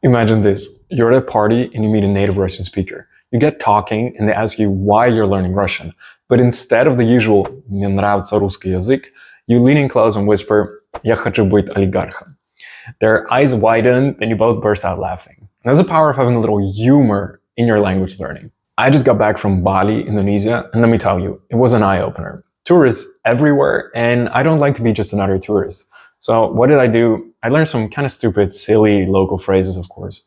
Imagine this. You're at a party and you meet a native Russian speaker. You get talking and they ask you why you're learning Russian. But instead of the usual «мне нравится русский язык», you lean in close and whisper «я хочу быть олигархом». Their eyes widen and you both burst out laughing. And that's the power of having a little humor in your language learning. I just got back from Bali, Indonesia, and let me tell you, it was an eye-opener. Tourists everywhere, and I don't like to be just another tourist. So what did I do? I learned some kind of stupid, silly local phrases, of course.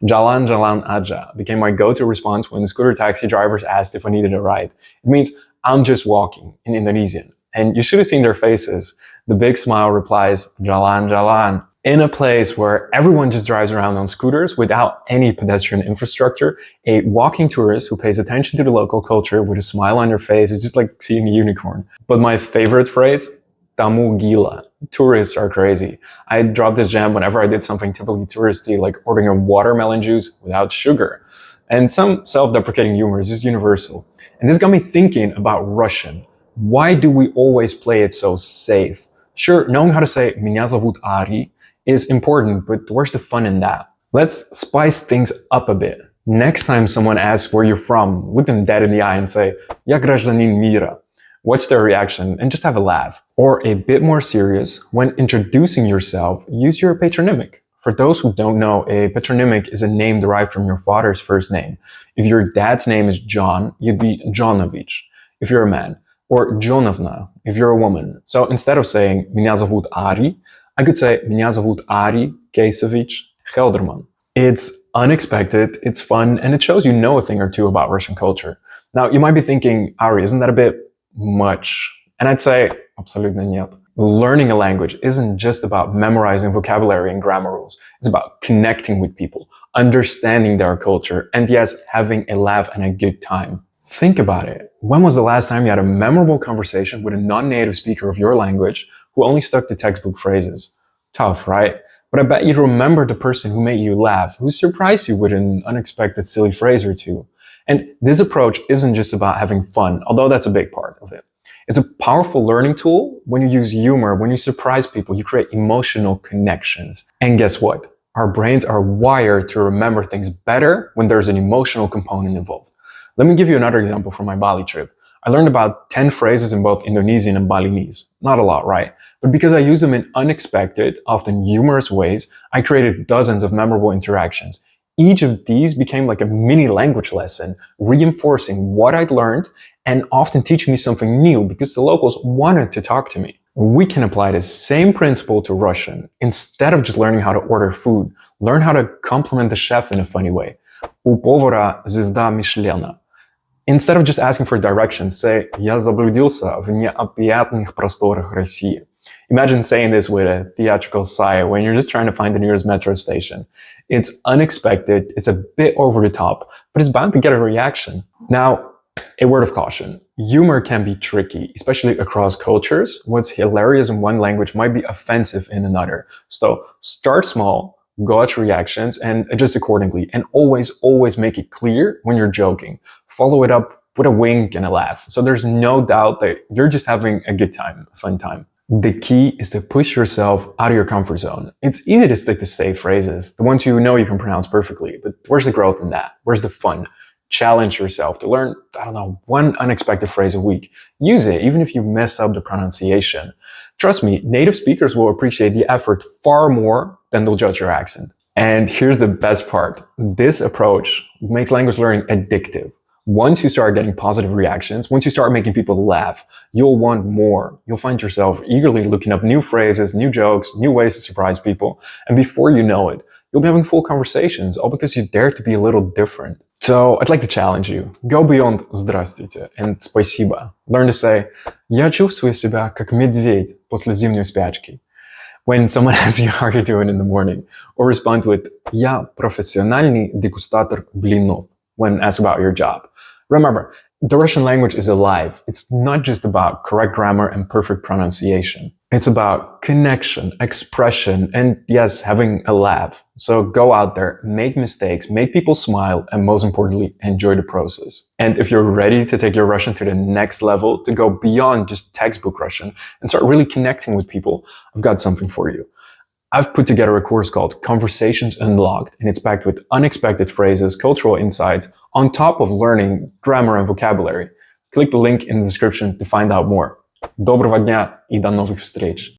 Jalan jalan aja became my go-to response when scooter taxi drivers asked if I needed a ride. It means I'm just walking in Indonesian. And you should have seen their faces. The big smile replies, jalan jalan. In a place where everyone just drives around on scooters without any pedestrian infrastructure, a walking tourist who pays attention to the local culture with a smile on their face is just like seeing a unicorn. But my favorite phrase, tamu gila. Tourists are crazy. I dropped this gem whenever I did something typically touristy, like ordering a watermelon juice without sugar. And some self-deprecating humor is just universal. And this got me thinking about Russian. Why do we always play it so safe? Sure, knowing how to say «Меня зовут Ari» is important, but where's the fun in that? Let's spice things up a bit. Next time someone asks where you're from, look them dead in the eye and say «Я гражданин мира». Watch their reaction and just have a laugh. Or a bit more serious, when introducing yourself, use your patronymic. For those who don't know, a patronymic is a name derived from your father's first name. If your dad's name is John, you'd be Johnovich if you're a man, or Johnovna if you're a woman. So instead of saying «Меня зовут Ari», I could say «Меня зовут Ari Keisovich Helderman». It's unexpected, it's fun, and it shows you know a thing or two about Russian culture. Now, you might be thinking, Ari, isn't that a bit much? And I'd say, абсолютно нет. Learning a language isn't just about memorizing vocabulary and grammar rules. It's about connecting with people, understanding their culture, and yes, having a laugh and a good time. Think about it. When was the last time you had a memorable conversation with a non-native speaker of your language who only stuck to textbook phrases? Tough, right? But I bet you'd remember the person who made you laugh, who surprised you with an unexpected silly phrase or two. And this approach isn't just about having fun, although that's a big part of it. It's a powerful learning tool. When you use humor, when you surprise people, you create emotional connections. And guess what? Our brains are wired to remember things better when there's an emotional component involved. Let me give you another example from my Bali trip. I learned about 10 phrases in both Indonesian and Balinese. Not a lot, right? But because I use them in unexpected, often humorous ways, I created dozens of memorable interactions. Each of these became like a mini language lesson, reinforcing what I'd learned and often teaching me something new because the locals wanted to talk to me. We can apply the same principle to Russian. Instead of just learning how to order food, learn how to compliment the chef in a funny way. У повара звезда Мишлена. Instead of just asking for directions, say «Я заблудился в необъятных просторах России». Imagine saying this with a theatrical sigh when you're just trying to find the nearest metro station. It's unexpected, it's a bit over the top, but it's bound to get a reaction. Now, a word of caution. Humor can be tricky, especially across cultures. What's hilarious in one language might be offensive in another. So start small, gauge reactions, and adjust accordingly. And always make it clear when you're joking. Follow it up with a wink and a laugh. So there's no doubt that you're just having a good time, a fun time. The key is to push yourself out of your comfort zone. It's easy to stick to safe phrases, the ones you know you can pronounce perfectly, but where's the growth in that? Where's the fun? Challenge yourself to learn, one unexpected phrase a week. Use it, even if you mess up the pronunciation. Trust me, native speakers will appreciate the effort far more than they'll judge your accent. And here's the best part. This approach makes language learning addictive. Once you start getting positive reactions, once you start making people laugh, you'll want more. You'll find yourself eagerly looking up new phrases, new jokes, new ways to surprise people. And before you know it, you'll be having full conversations, all because you dare to be a little different. So I'd like to challenge you. Go beyond «Здравствуйте» and «Спасибо». Learn to say «Я чувствую себя как медведь после зимней спячки» when someone asks you how you're doing in the morning. Or respond with «Я профессиональный дегустатор блинов» when asked about your job. Remember, the Russian language is alive. It's not just about correct grammar and perfect pronunciation. It's about connection, expression, and yes, having a laugh. So go out there, make mistakes, make people smile, and most importantly, enjoy the process. And if you're ready to take your Russian to the next level, to go beyond just textbook Russian and start really connecting with people, I've got something for you. I've put together a course called Conversations Unlocked, and it's packed with unexpected phrases, cultural insights, on top of learning grammar and vocabulary. Click the link in the description to find out more. Доброго дня и до новых встреч!